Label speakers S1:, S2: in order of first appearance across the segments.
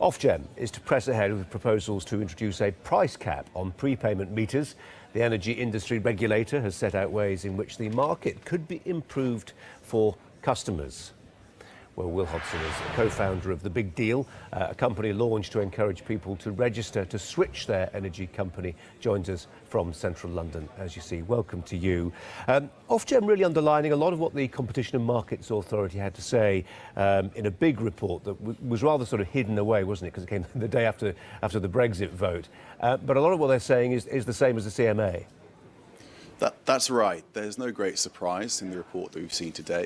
S1: Ofgem is to press ahead with proposals to introduce a price cap on prepayment meters. The energy industry regulator has set out ways in which the market could be improved for customers. Well, Will Hodson is a co-founder of The Big Deal, a company launched to encourage people to register to switch their energy company. Joins us from central London, as you see. Welcome to you. Ofgem really underlining a lot of what the Competition and Markets Authority had to say in a big report that was rather sort of hidden away, wasn't it, because it came the day after the Brexit vote. But a lot of what they're saying is the same as the CMA.
S2: That's right. There's no great surprise in the report that we've seen today.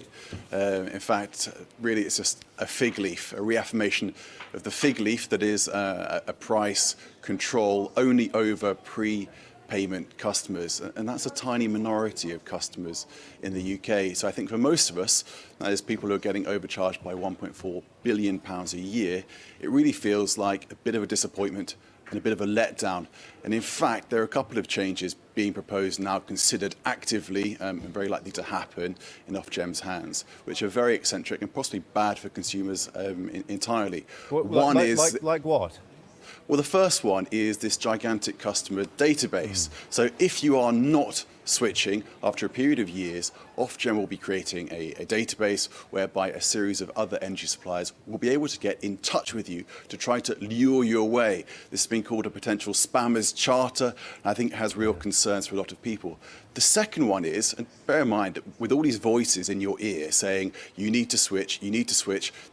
S2: In fact, really it's just a fig leaf, a reaffirmation of the fig leaf that is a price control only over prepayment customers. And that's a tiny minority of customers in the UK. So I think for most of us, that is people who are getting overcharged by £1.4 billion a year, it really feels like a bit of a disappointment and a bit of a letdown. And in fact, there are a couple of changes being proposed now, considered actively and very likely to happen in Ofgem's hands, which are very eccentric and possibly bad for consumers entirely.
S1: Like what?
S2: Well, the first one is this gigantic customer database. So if you are not switching after a period of years, Ofgem will be creating a database whereby a series of other energy suppliers will be able to get in touch with you to try to lure you away. This has been called a potential spammers charter, and I think it has real concerns for a lot of people. The second one is, and bear in mind, with all these voices in your ear saying you need to switch,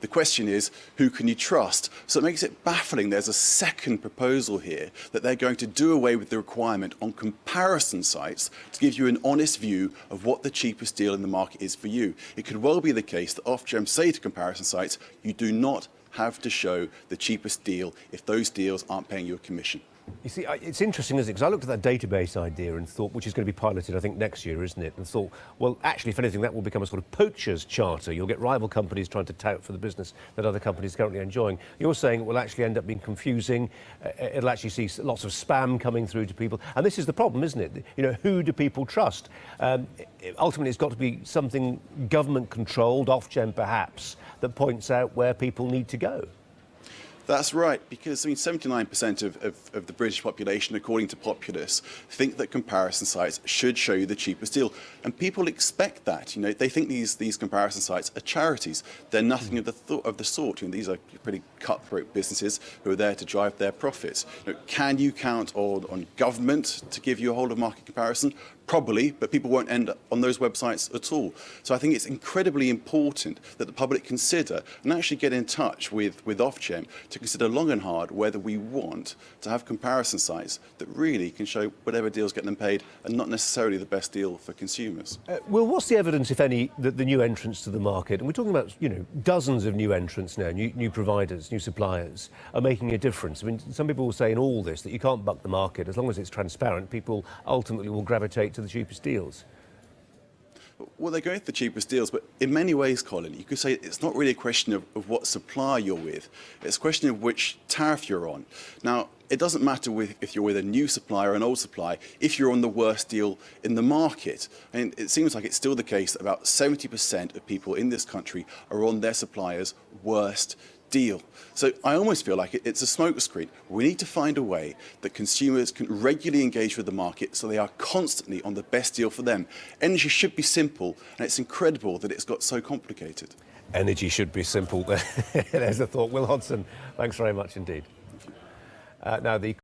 S2: the question is, who can you trust? So it makes it baffling. There's a second proposal here that they're going to do away with the requirement on comparison sites to give you an honest view of what the cheapest deal in the market is for you. It could well be the case that Ofgem say to comparison sites, you do not have to show the cheapest deal if those deals aren't paying you a commission.
S1: You see, it's interesting, isn't it? Because I looked at that database idea and thought, which is going to be piloted, I think, next year, isn't it? And thought, well, actually, if anything, that will become a sort of poacher's charter. You'll get rival companies trying to tout for the business that other companies are currently enjoying. You're saying it will actually end up being confusing. It'll actually see lots of spam coming through to people. And this is the problem, isn't it? You know, who do people trust? Ultimately, it's got to be something government-controlled, Ofgem perhaps, that points out where people need to go.
S2: That's right, because 79% of the British population, according to Populous, think that comparison sites should show you the cheapest deal. And people expect that. You know, they think these comparison sites are charities. They're nothing of the sort. You know, these are pretty cutthroat businesses who are there to drive their profits. You know, can you count on government to give you a whole of market comparison? Probably, but people won't end up on those websites at all. So I think it's incredibly important that the public consider and actually get in touch with Ofgem to consider long and hard whether we want to have comparison sites that really can show whatever deals get them paid and not necessarily the best deal for consumers.
S1: Well, what's the evidence, if any, that the new entrants to the market, and we're talking about, you know, dozens of new entrants now, new providers, new suppliers, are making a difference? I mean, some people will say in all this that you can't buck the market. As long as it's transparent, people ultimately will gravitate to the cheapest deals.
S2: Well, they're going for the cheapest deals, but in many ways, Colin, you could say it's not really a question of what supplier you're with. It's a question of which tariff you're on. Now, it doesn't matter if you're with a new supplier or an old supplier if you're on the worst deal in the market. And it seems like it's still the case that about 70% of people in this country are on their supplier's worst deal. So I almost feel like it's a smokescreen. We need to find a way that consumers can regularly engage with the market so they are constantly on the best deal for them. Energy should be simple, and it's incredible that it's got so complicated.
S1: Energy should be simple. There's a thought. Will Hodson, thanks very much indeed. Now, the